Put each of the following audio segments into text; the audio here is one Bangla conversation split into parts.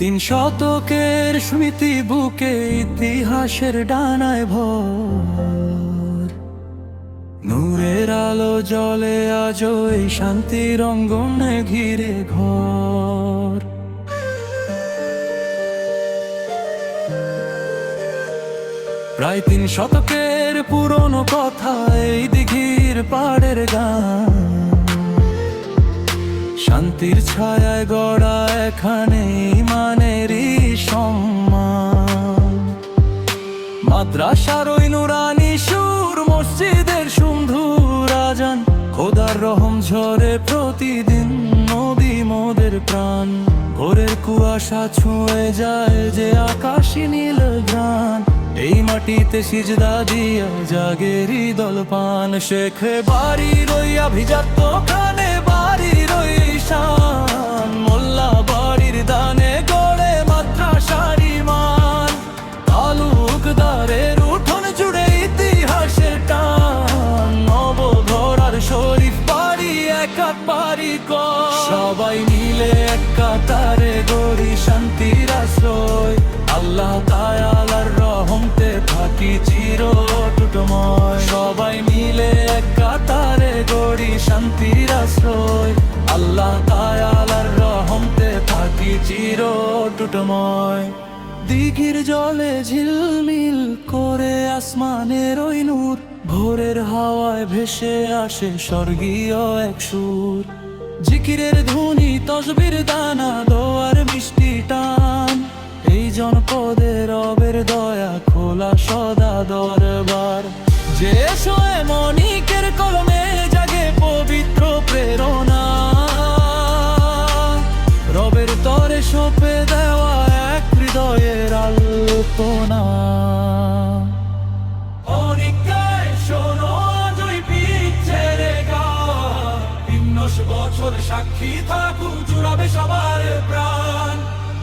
তিন শতকের স্মৃতি বুকে ইতিহাসের ডানায় ভর, নূরের আলো জ্বলে আজও এই শান্তির অঙ্গনে ঘিরে ঘর। প্রায় 3 শতকের পুরনো কথা এই দিঘির পাড়ের গান, শান্তির ছায়ায় গড়া এখানে ইমানেরই সম্মান। মাদ্রাসার ওই নুরানি সুর, মসজিদের সুমধুর আজান, খোদার রহম ঝরে প্রতিদিন নবী মোদের প্রাণ। ভোরের কুয়াশা ছুঁয়ে যায় যে আকাশী নীল গ্রান, এই মাটিতে সিজদা দিয়া জাগের দল পান। শেখে বাড়ির ওই আভিজাত্য কানে বাড়ির ওই শান, মোল্লা বাড়ির দানে গড়ে মাদ্রাসার ঈমান। তালুকদারের উঠোন জুড়ে ইতিহাসের টান, নবঘরার শরীফ বাড়ি একাত বাড়ি কর। সবাই মিলে এক কাতারে গড়ি শান্তির আশ্রয়, আল্লাহ তাআলার রহমতে থাকি চির অটুটময়। সবাই মিলে এক কাতারে গড়ি শান্তির আশ্রয়, আল্লাহ তাআলার রহমতে থাকি চির অটুটময়। দিঘির জলে ঝিলমিল করে আসমানের ওই নূর, ভোরের হাওয়ায় ভেসে আসে স্বর্গীয় এক সুর। জিকিরের ধ্বনি, তসবির দানা, দোয়ার মিষ্টি টান, এই জনপদে রবের দয়া খোলা সদা দরবার। যে শোয়ে মনিকের কলমে জাগে পবিত্র প্রেরণা, রবের তরে সঁপে দেওয়া এক হৃদয়ের আলপনা। বছর সাক্ষী থাকুক জুড়াবে সবার প্রাণ,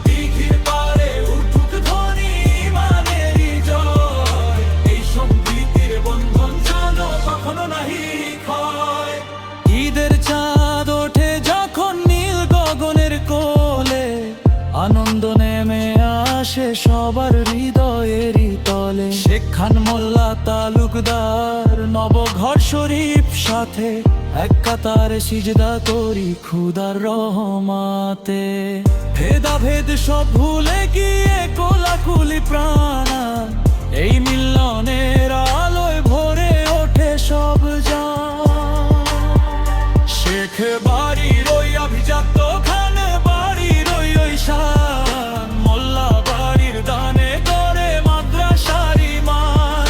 দিঘির পারে উঠুক ধ্বনি ইমানেরই জয়। এই সম্প্রীতির বন্ধন জানো কখনো নাহি ক্ষয়। ঈদের চাঁদ ওঠে যখন নীল গগনের কোলে, আনন্দ নেমে আসে সবার হৃদয়েরই তলে। শেখ খান, মোল্লা, তালুকদার, নবঘর শরীফ সাথে এক কাতারে সিজদা করি খুদার রহমাতে। ভেদাভেদ সব ভুলে গিয়ে কোলাকুলি প্রাণ, এই মিলনের আলোয় ভরে ওঠে সব জান। শেখ বাড়ির ওই আভিজাত্য খান বাড়ির ওই শান, মোল্লা বাড়ির দানে করে মাদ্রাসার ঈমান।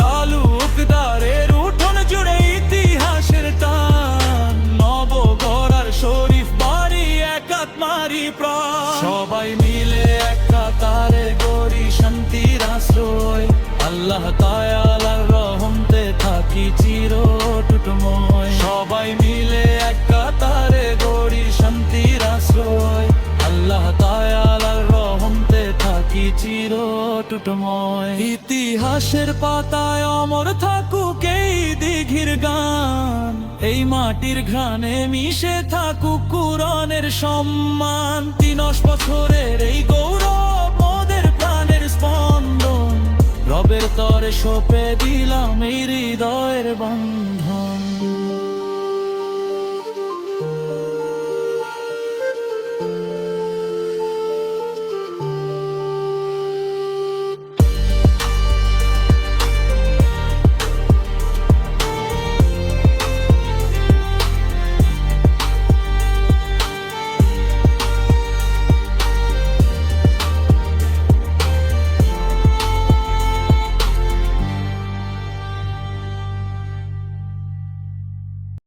তালুকদারের উঠোন জুড়ে ইতিহাসের টান, নবঘরার শরীফ বাড়ি একাত মারি প্রাণ। সবাই মিলে এক কাতারে গড়ি শান্তির আশ্রয়, আল্লাহ তাআলার রহমতে থাকি চির অটুটময়। সবাই মিলে এক কাতারে গড়ি শান্তির আশ্রয়, আল্লাহ তাআলার রহমতে থাকি চির অটুটময়। ইতিহাসের পাতায় অমর থাকুক এই দিঘির গান, এই মাটির ঘ্রাণে মিশে থাকুক কুরআনের সম্মান। 3 বছরের এই গৌরব মোদের প্রাণের স্পন্দন, রবের তরে সঁপে দিলাম এই হৃদয়ের বন্ধন।